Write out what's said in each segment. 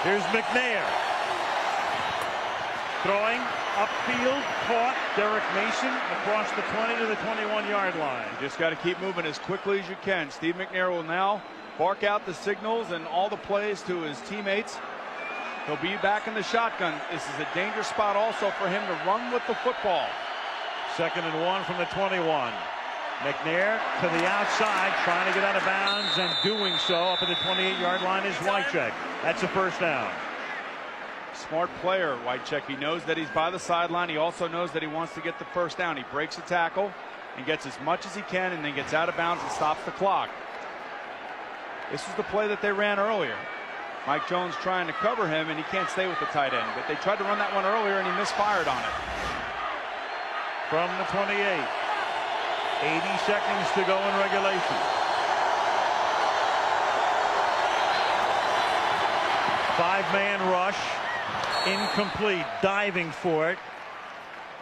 Here's McNair. Throwing upfield, caught. Derek Mason across the 20 to the 21-yard line. You just got to keep moving as quickly as you can. Steve McNair will now bark out the signals and all the plays to his teammates. He'll be back in the shotgun. This is a dangerous spot also for him to run with the football. 2nd and 1 from the 21. McNair to the outside, trying to get out of bounds, and doing so up at the 28-yard line is Wycheck. That's a first down. Smart player, Wycheck. He knows that he's by the sideline. He also knows that he wants to get the first down. He breaks a tackle and gets as much as he can, and then gets out of bounds and stops the clock. This is the play that they ran earlier. Mike Jones trying to cover him, and he can't stay with the tight end. But they tried to run that one earlier, and he misfired on it. From the 28. 80 seconds to go in regulation. Five-man rush. Incomplete. Diving for it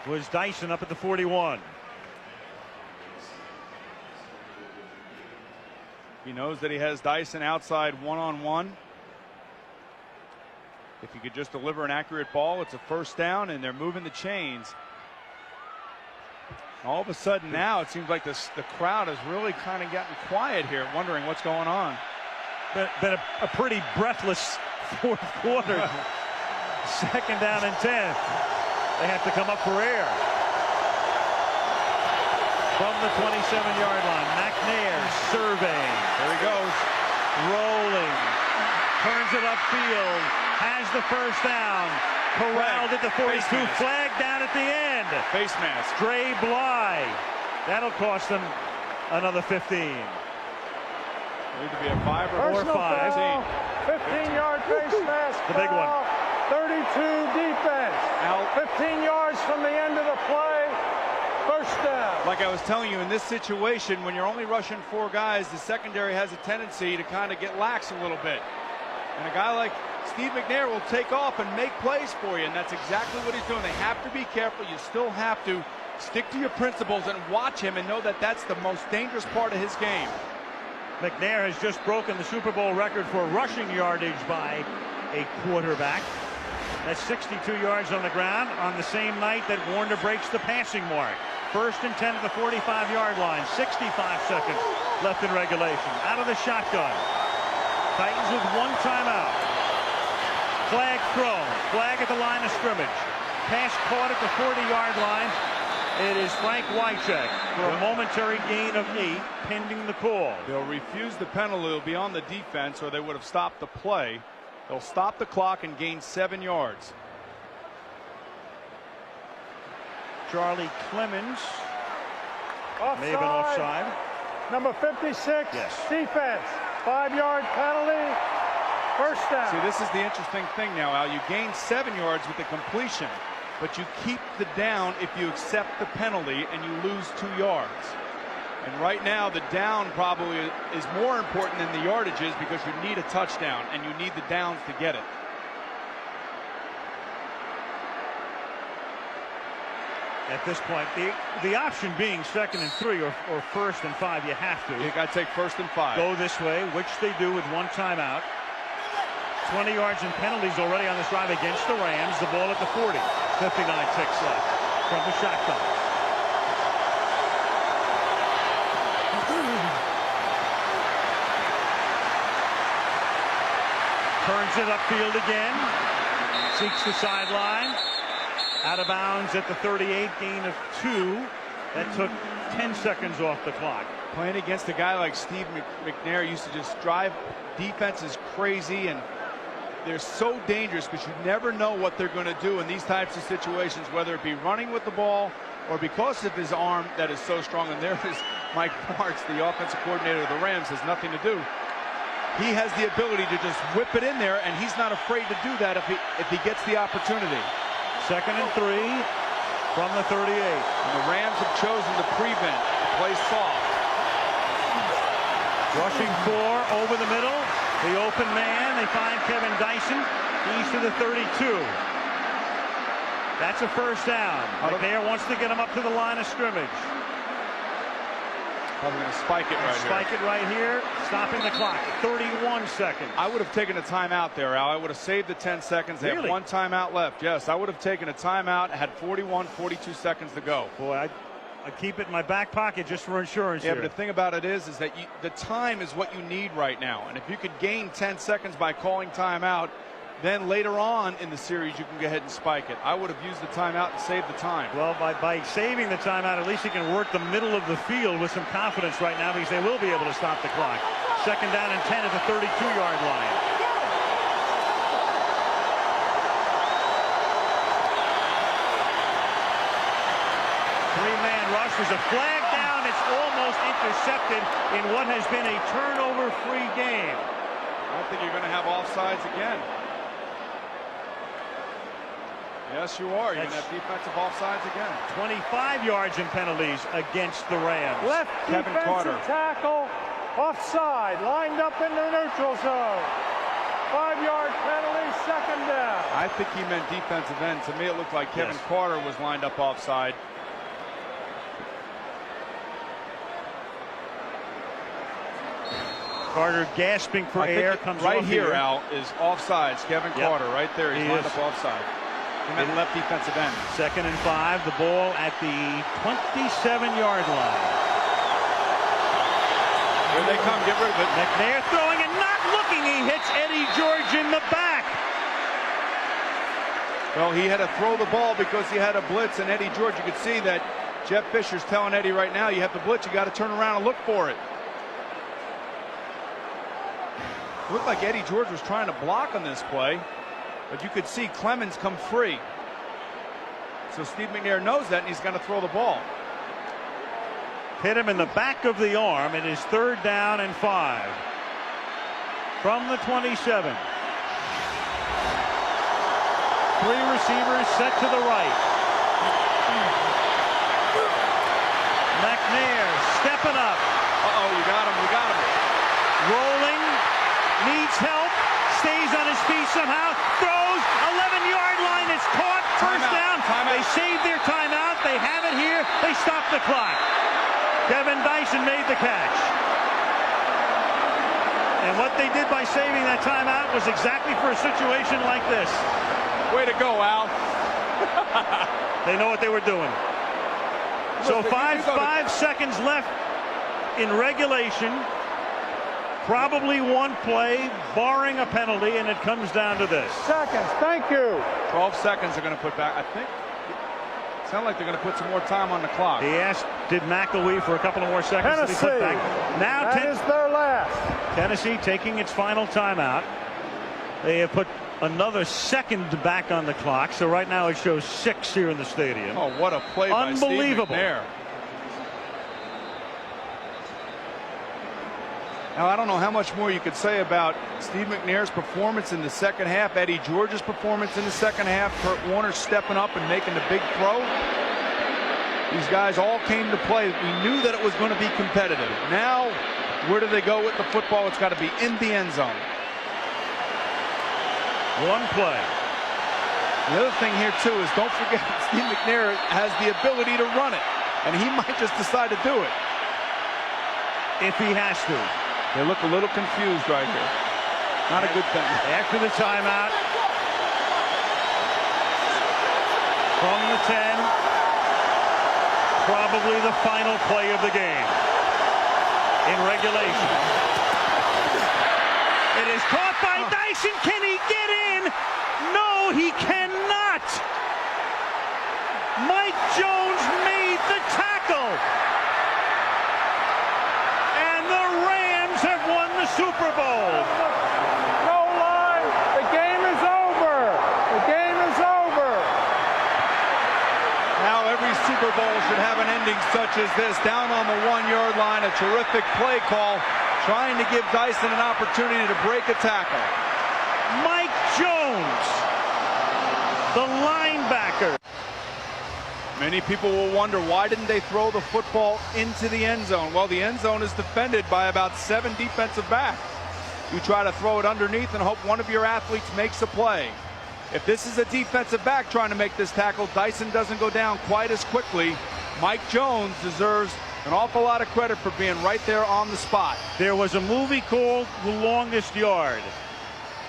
was Dyson up at the 41. He knows that he has Dyson outside one-on-one. If he could just deliver an accurate ball, it's a first down, and they're moving the chains. All of a sudden now it seems like the crowd has really kind of gotten quiet here, wondering what's going on. Been a pretty breathless fourth quarter. 2nd down and 10. They have to come up for air. From the 27-yard line, McNair surveying. There he goes. Rolling. Turns it upfield. Has the first down. Corralled at the 42. Flag down at the end. Face mask. Dre Bly. That'll cost them another 15. Need to be a 5 or 5. 15-yard face mask. The big one. 32 defense. Out. 15 yards from the end of the play. First down. Like I was telling you, in this situation, when you're only rushing 4 guys, the secondary has a tendency to kind of get lax a little bit. And a guy like Steve McNair will take off and make plays for you, and that's exactly what he's doing. They have to be careful. You still have to stick to your principles and watch him and know that that's the most dangerous part of his game. McNair has just broken the Super Bowl record for rushing yardage by a quarterback. That's 62 yards on the ground on the same night that Warner breaks the passing mark. 1st and 10 at the 45-yard line. 65 seconds left in regulation. Out of the shotgun. Titans with 1 timeout. Flag thrown. Flag at the line of scrimmage. Pass caught at the 40-yard line. It is Frank Wycheck for a momentary gain of 8 pending the call. They'll refuse the penalty. It'll be on the defense, or they would have stopped the play. They'll stop the clock and gain 7 yards. Charlie Clemens. Offside. May have been offside. Number 56. Yes. Defense. 5-yard penalty. First down. See, this is the interesting thing now, Al. You gain 7 yards with the completion, but you keep the down if you accept the penalty, and you lose 2 yards. And right now, the down probably is more important than the yardages, because you need a touchdown, and you need the downs to get it. At this point, the option being 2nd and 3 or 1st and 5, you have to. You got to take 1st and 5. Go this way, which they do with 1 timeout. 20 yards and penalties already on this drive against the Rams. The ball at the 40. 59 ticks left from the shotgun. Turns it upfield again. Seeks the sideline. Out of bounds at the 38, gain of 2. That took 10 seconds off the clock. Playing against a guy like Steve McNair used to just drive defenses crazy, and they're so dangerous because you never know what they're going to do in these types of situations, whether it be running with the ball or because of his arm that is so strong. And there is Mike Martz, the offensive coordinator of the Rams, has nothing to do. He has the ability to just whip it in there, and he's not afraid to do that if he gets the opportunity. 2nd and 3 from the 38. And the Rams have chosen to prevent, play soft. Rushing 4 over the middle. The open man. They find Kevin Dyson. He's to the 32. That's a first down. McNair wants to get him up to the line of scrimmage. Probably going to spike it right here. Spike it right here, stopping the clock. 31 seconds. I would have taken a timeout there, Al. I would have saved the 10 seconds. They Really? have one timeout left. Yes, I would have taken a timeout, had 41, 42 seconds to go. Boy, I keep it in my back pocket just for insurance Yeah, here. but the thing about it is that the time is what you need right now. And if you could gain 10 seconds by calling timeout, then later on in the series you can go ahead and spike it. I would have used the timeout and saved the time. Well, by saving the timeout, at least he can work the middle of the field with some confidence right now because they will be able to stop the clock. Second down and 10 at the 32-yard line. Three-man rush. There's a flag down. It's almost intercepted in what has been a turnover-free game. I think you're going to have offsides again. Yes, you are. You're going to have defensive offsides again. 25 yards in penalties against the Rams. Left Kevin defensive tackle, offside, lined up in the neutral zone. 5-yard penalty, second down. I think he meant defensive end. To me, it looked like Kevin Carter was lined up offside. Carter gasping for air, comes right off here, Al, is offsides. Kevin Carter, right there. He's lined up offside. He meant left defensive end. Second and 5. The ball at the 27-yard line. Here they come. Get rid of it. McNair throwing and not looking. He hits Eddie George in the back. Well, he had to throw the ball because he had a blitz, and Eddie George, you could see that Jeff Fisher's telling Eddie right now, you have the blitz, you got to turn around and look for it. It looked like Eddie George was trying to block on this play, but you could see Clemens come free. So Steve McNair knows that, and he's going to throw the ball. Hit him in the back of the arm. It is third down and 5. From the 27. 3 receivers set to the right. McNair stepping up. Uh-oh, you got him, you got him. Rolling, needs help, stays on his feet somehow, throws, 11-yard line, it's caught, first down. They saved their timeout, they have it here, they stop the clock. Kevin Dyson made the catch. And what they did by saving that timeout was exactly for a situation like this. Way to go, Al. They know what they were doing. So five seconds left in regulation. Probably one play, barring a penalty, and it comes down to this. Seconds, thank you. 12 seconds are going to put back, I think. Sound like they're going to put some more time on the clock. He asked, did McElwee for a couple of more seconds to be put back. Now that is their last. Tennessee taking its final timeout. They have put another second back on the clock, so right now it shows 6 here in the stadium. Oh, what a play by Steve McNair. Now, I don't know how much more you could say about Steve McNair's performance in the second half, Eddie George's performance in the second half, Kurt Warner stepping up and making the big throw. These guys all came to play. We knew that it was going to be competitive. Now, where do they go with the football? It's got to be in the end zone. One play. The other thing here, too, is don't forget Steve McNair has the ability to run it, and he might just decide to do it. If he has to. They look a little confused right here. Not a good thing. After the timeout. From the 10. Probably the final play of the game. In regulation. It is caught by Dyson. Can he get in? No, he cannot. Mike Jones made the tackle. And the Rams have won the Super Bowl. No line. The game is over. The game is over. Now every Super Bowl should have an ending such as this. Down on the 1-yard line, a terrific play call, trying to give Dyson an opportunity to break a tackle. Mike Jones, the linebacker. Many people will wonder, why didn't they throw the football into the end zone? Well, the end zone is defended by about 7 defensive backs. You try to throw it underneath and hope one of your athletes makes a play. If this is a defensive back trying to make this tackle, Dyson doesn't go down quite as quickly. Mike Jones deserves An awful lot of credit for being right there on the spot. There was a movie called The Longest Yard.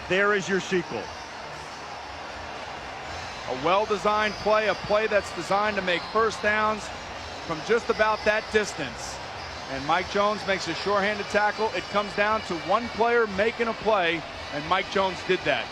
There is your sequel. A well-designed play, a play that's designed to make first downs from just about that distance. And Mike Jones makes a short-handed tackle. It comes down to one player making a play, and Mike Jones did that.